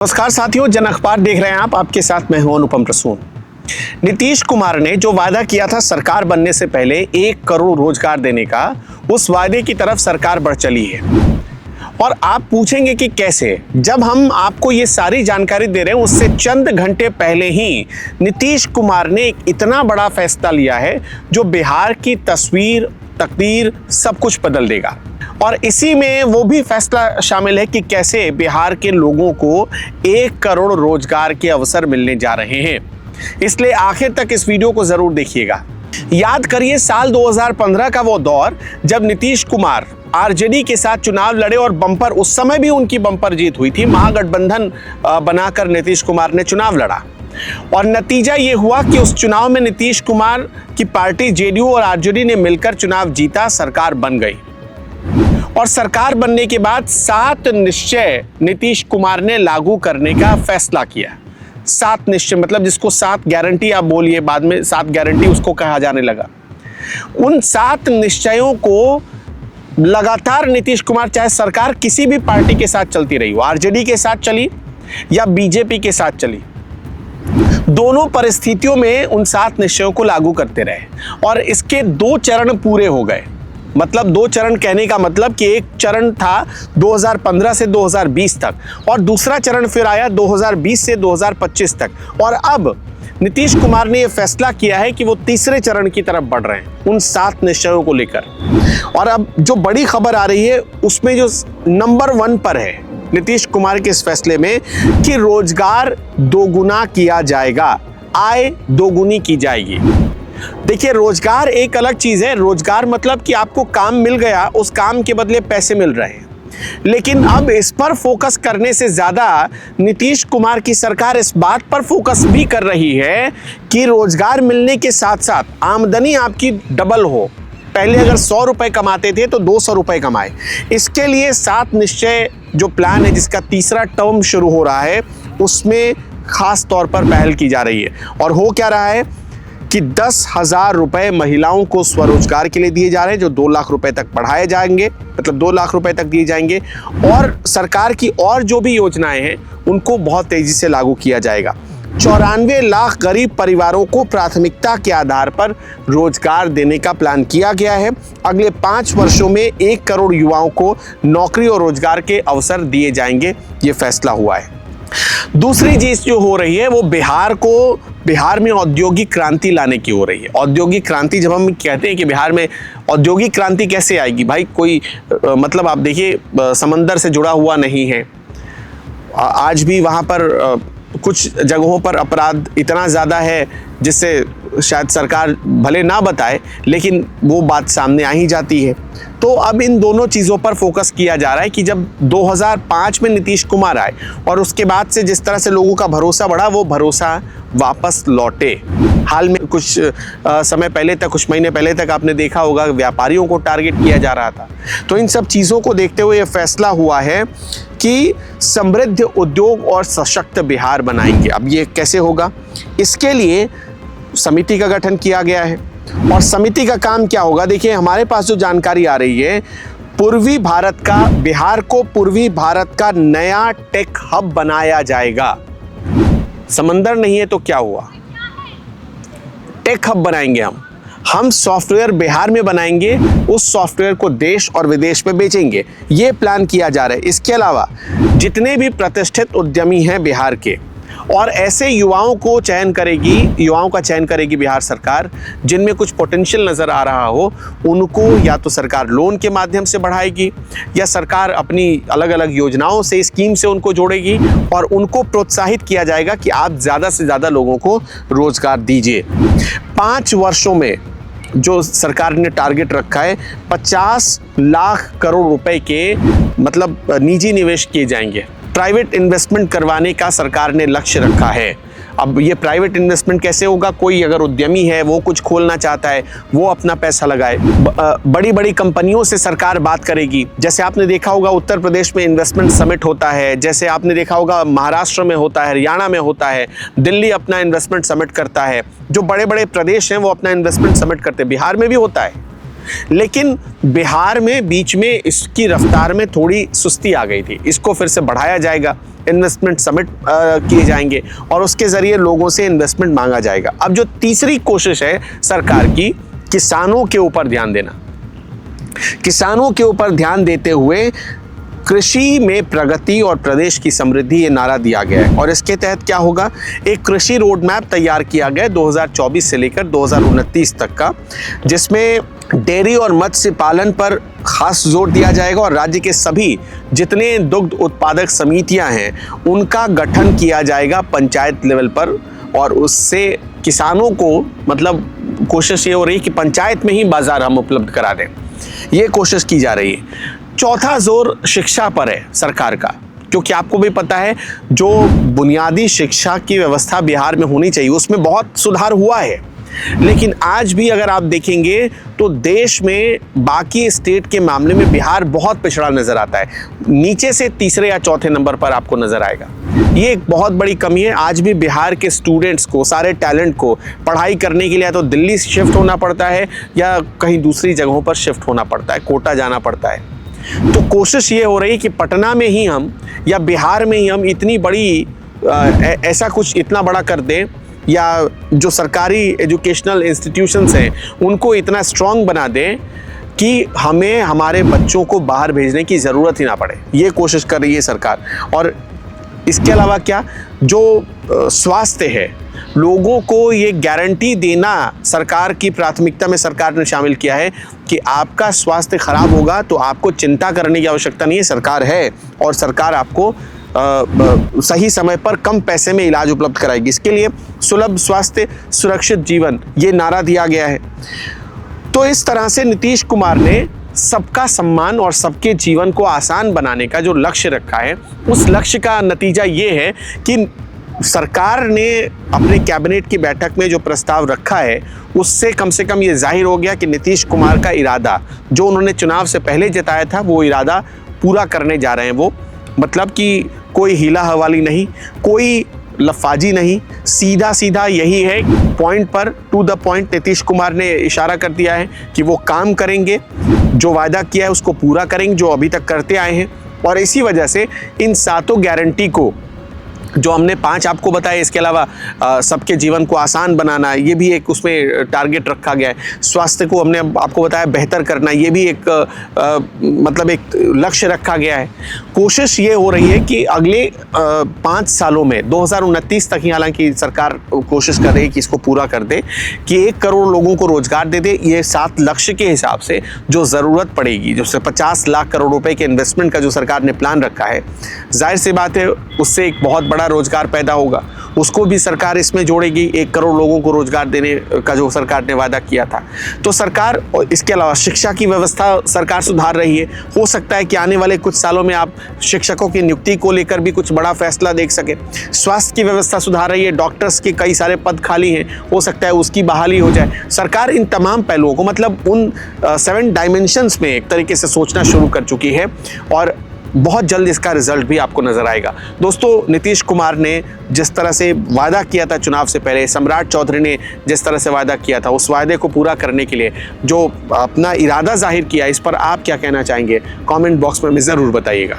नमस्कार साथियों, जन अखबार देख रहे हैं आप। आपके साथ मैं हूं अनुपम प्रसून। नीतीश कुमार ने जो वादा किया था सरकार बनने से पहले 1 करोड़ रोजगार देने का, उस वादे की तरफ सरकार बढ़ चली है। और आप पूछेंगे कि कैसे, जब हम आपको ये सारी जानकारी दे रहे हैं उससे चंद घंटे पहले ही नीतीश कुमार ने एक इतना बड़ा फैसला लिया है जो बिहार की तस्वीर, तकदीर सब कुछ बदल देगा। और इसी में वो भी फैसला शामिल है कि कैसे बिहार के लोगों को 1 करोड़ रोजगार के अवसर मिलने जा रहे हैं। इसलिए आखिर तक इस वीडियो को जरूर देखिएगा। याद करिए साल 2015 का वो दौर जब नीतीश कुमार आरजेडी के साथ चुनाव लड़े और बम्पर, उस समय भी उनकी बम्पर जीत हुई थी। महागठबंधन बनाकर नीतीश कुमार ने चुनाव लड़ा और नतीजा ये हुआ कि उस चुनाव में नीतीश कुमार की पार्टी जेडीयू और आरजेडी ने मिलकर चुनाव जीता, सरकार बन गई। और सरकार बनने के बाद 7 निश्चय नीतीश कुमार ने लागू करने का फैसला किया। 7 निश्चय मतलब जिसको 7 गारंटी आप बोलिए, बाद में 7 गारंटी उसको कहा जाने लगा। उन 7 निश्चयों को लगातार नीतीश कुमार, चाहे सरकार किसी भी पार्टी के साथ चलती रही हो, आरजेडी के साथ चली या बीजेपी के साथ चली, दोनों परिस्थितियों में उन 7 निश्चयों को लागू करते रहे। और इसके 2 चरण पूरे हो गए। मतलब 2 चरण कहने का मतलब कि एक चरण था 2015 से 2020 तक और दूसरा चरण फिर आया 2020 से 2025 तक। और अब नीतीश कुमार ने यह फैसला किया है कि वो तीसरे चरण की तरफ बढ़ रहे हैं उन 7 निश्चयों को लेकर। और अब जो बड़ी खबर आ रही है उसमें जो नंबर 1 पर है नीतीश कुमार के इस फैसले में कि रोजगार दोगुना किया जाएगा, आय दोगुनी की जाएगी। देखिए, रोजगार एक अलग चीज है। रोजगार मतलब कि आपको काम मिल गया, उस काम के बदले पैसे मिल रहे हैं। लेकिन अब इस पर फोकस करने से ज्यादा नीतीश कुमार की सरकार इस बात पर फोकस भी कर रही है कि रोजगार मिलने के साथ साथ आमदनी आपकी डबल हो। पहले अगर 100 रुपए कमाते थे तो 200 रुपए कमाए। इसके लिए 7 निश्चय जो प्लान है, जिसका तीसरा टर्म शुरू हो रहा है, उसमें खास तौर पर पहल की जा रही है। और हो क्या रहा है कि 10,000 रुपए महिलाओं को स्वरोजगार के लिए दिए जा रहे हैं, जो 2 लाख रुपए तक बढ़ाए जाएंगे, मतलब 2 लाख रुपए तक दिए जाएंगे। और सरकार की और जो भी योजनाएं हैं उनको बहुत तेजी से लागू किया जाएगा। 94 लाख गरीब परिवारों को प्राथमिकता के आधार पर रोजगार देने का प्लान किया गया है। अगले 5 वर्षों में 1 करोड़ युवाओं को नौकरी और रोजगार के अवसर दिए जाएंगे, ये फैसला हुआ है। दूसरी चीज जो हो रही है वो बिहार में औद्योगिक क्रांति लाने की हो रही है। औद्योगिक क्रांति, जब हम कहते हैं कि बिहार में औद्योगिक क्रांति कैसे आएगी, भाई कोई मतलब आप देखिए समंदर से जुड़ा हुआ नहीं है। आज भी वहाँ पर कुछ जगहों पर अपराध इतना ज़्यादा है जिससे शायद सरकार भले ना बताए, लेकिन वो बात सामने आ ही जाती है। तो अब इन दोनों चीज़ों पर फोकस किया जा रहा है कि जब 2005 में नीतीश कुमार आए और उसके बाद से जिस तरह से लोगों का भरोसा बढ़ा, वो भरोसा वापस लौटे। हाल में कुछ समय पहले तक, कुछ महीने पहले तक आपने देखा होगा व्यापारियों को टारगेट किया जा रहा था। तो इन सब चीज़ों को देखते हुए ये फैसला हुआ है कि समृद्ध उद्योग और सशक्त बिहार बनाएंगे। अब ये कैसे होगा, इसके लिए समिति का गठन किया गया है। और समिति का काम क्या होगा, देखिए हमारे पास जो जानकारी आ रही है, पूर्वी भारत का, बिहार को पूर्वी भारत का नया टेक हब बनाया जाएगा। समंदर नहीं है तो क्या हुआ, टेक हब बनाएंगे हम सॉफ्टवेयर बिहार में बनाएंगे, उस सॉफ्टवेयर को देश और विदेश में बेचेंगे, ये प्लान किया जा रहा है। इसके अलावा जितने भी प्रतिष्ठित उद्यमी हैं बिहार के, और ऐसे युवाओं का चयन करेगी बिहार सरकार जिनमें कुछ पोटेंशियल नज़र आ रहा हो, उनको या तो सरकार लोन के माध्यम से बढ़ाएगी या सरकार अपनी अलग अलग योजनाओं से, स्कीम से उनको जोड़ेगी और उनको प्रोत्साहित किया जाएगा कि आप ज़्यादा से ज़्यादा लोगों को रोज़गार दीजिए। 5 वर्षों में जो सरकार ने टारगेट रखा है, 50 लाख करोड़ रुपए के मतलब निजी निवेश किए जाएंगे। प्राइवेट इन्वेस्टमेंट करवाने का सरकार ने लक्ष्य रखा है। अब ये प्राइवेट इन्वेस्टमेंट कैसे होगा, कोई अगर उद्यमी है, वो कुछ खोलना चाहता है, वो अपना पैसा लगाए। बड़ी बड़ी कंपनियों से सरकार बात करेगी। जैसे आपने देखा होगा उत्तर प्रदेश में इन्वेस्टमेंट समिट होता है, जैसे आपने देखा होगा महाराष्ट्र में होता है, हरियाणा में होता है, दिल्ली अपना इन्वेस्टमेंट समिट करता है। जो बड़े बड़े प्रदेश हैं वो अपना इन्वेस्टमेंट समिट करते हैं। बिहार में भी होता है, लेकिन बिहार में बीच में इसकी रफ्तार में थोड़ी सुस्ती आ गई थी। इसको फिर से बढ़ाया जाएगा, इन्वेस्टमेंट समिट किए जाएंगे और उसके ज़रिए लोगों से इन्वेस्टमेंट मांगा जाएगा। अब जो तीसरी कोशिश है सरकार की, किसानों के ऊपर ध्यान देना। किसानों के ऊपर ध्यान देते हुए कृषि में प्रगति और प्रदेश की समृद्धि, ये नारा दिया गया है। और इसके तहत क्या होगा, एक कृषि रोड मैप तैयार किया गया 2024 से लेकर 2029 तक का, जिसमें डेयरी और मत्स्य पालन पर खास जोर दिया जाएगा और राज्य के सभी जितने दुग्ध उत्पादक समितियां हैं उनका गठन किया जाएगा पंचायत लेवल पर। और उससे किसानों को, मतलब कोशिश ये हो रही है कि पंचायत में ही बाजार हम उपलब्ध करा दें, ये कोशिश की जा रही है। चौथा जोर शिक्षा पर है सरकार का, क्योंकि आपको भी पता है जो बुनियादी शिक्षा की व्यवस्था बिहार में होनी चाहिए उसमें बहुत सुधार हुआ है। लेकिन आज भी अगर आप देखेंगे तो देश में बाकी स्टेट के मामले में बिहार बहुत पिछड़ा नजर आता है, नीचे से तीसरे या चौथे नंबर पर आपको नजर आएगा। ये एक बहुत बड़ी कमी है। आज भी बिहार के स्टूडेंट्स को, सारे टैलेंट को पढ़ाई करने के लिए या तो दिल्ली शिफ्ट होना पड़ता है या कहीं दूसरी जगहों पर शिफ्ट होना पड़ता है, कोटा जाना पड़ता है। तो कोशिश ये हो रही है कि पटना में ही हम या बिहार में ही हम इतनी बड़ी ऐसा कुछ इतना बड़ा कर दें, या जो सरकारी एजुकेशनल इंस्टीट्यूशंस हैं उनको इतना स्ट्रॉन्ग बना दें कि हमें हमारे बच्चों को बाहर भेजने की ज़रूरत ही ना पड़े। ये कोशिश कर रही है सरकार। और इसके अलावा क्या, जो स्वास्थ्य है, लोगों को ये गारंटी देना सरकार की प्राथमिकता में सरकार ने शामिल किया है कि आपका स्वास्थ्य खराब होगा तो आपको चिंता करने की आवश्यकता नहीं है, सरकार है और सरकार आपको सही समय पर कम पैसे में इलाज उपलब्ध कराएगी। इसके लिए सुलभ स्वास्थ्य सुरक्षित जीवन, ये नारा दिया गया है। तो इस तरह से नीतीश कुमार ने सबका सम्मान और सबके जीवन को आसान बनाने का जो लक्ष्य रखा है, उस लक्ष्य का नतीजा ये है कि सरकार ने अपने कैबिनेट की बैठक में जो प्रस्ताव रखा है उससे कम से कम ये जाहिर हो गया कि नीतीश कुमार का इरादा जो उन्होंने चुनाव से पहले जताया था वो इरादा पूरा करने जा रहे हैं। वो मतलब कि कोई हीला हवाली नहीं, कोई लफाजी नहीं, सीधा सीधा यही है, पॉइंट पर, to the point Nitish Kumar ने इशारा कर दिया है कि वो काम करेंगे, जो वायदा किया है उसको पूरा करेंगे, जो अभी तक करते आए हैं। और इसी वजह से इन सातों गारंटी को, जो हमने 5 आपको बताया, इसके अलावा सबके जीवन को आसान बनाना, ये भी एक उसमें टारगेट रखा गया है। स्वास्थ्य को हमने आपको बताया बेहतर करना, ये भी एक मतलब एक लक्ष्य रखा गया है। कोशिश ये हो रही है कि अगले 5 सालों में 2029 तक ही, हालांकि सरकार कोशिश कर रही है कि इसको पूरा कर दे, कि 1 करोड़ लोगों को रोजगार दे दे। ये 7 लक्ष्य के हिसाब से जो ज़रूरत पड़ेगी, जो 50 लाख करोड़ रुपए के इन्वेस्टमेंट का जो सरकार ने प्लान रखा है, जाहिर सी बात है उससे एक बहुत बड़ा रोजगार पैदा होगा, उसको भी सरकार इसमें जोड़ेगी। 1 करोड़ लोगों को रोजगार देने का जो सरकार ने वादा किया था। तो सरकार, और इसके अलावा शिक्षा की व्यवस्था सरकार सुधार रही है। हो सकता है कि आने वाले कुछ सालों में आप शिक्षकों की नियुक्ति को लेकर भी कुछ बड़ा फैसला देख सके। स्वास्थ्य की व्यवस्था सुधार रही है, डॉक्टर्स के कई सारे पद खाली हैं, हो सकता है उसकी बहाली हो जाए। सरकार इन तमाम पहलुओं को, मतलब उन 7 डायमेंशंस में एक तरीके से सोचना शुरू कर चुकी है और बहुत जल्द इसका रिजल्ट भी आपको नजर आएगा। दोस्तों, नीतीश कुमार ने जिस तरह से वादा किया था चुनाव से पहले, सम्राट चौधरी ने जिस तरह से वादा किया था, उस वादे को पूरा करने के लिए जो अपना इरादा जाहिर किया, इस पर आप क्या कहना चाहेंगे? कमेंट बॉक्स में ज़रूर बताइएगा।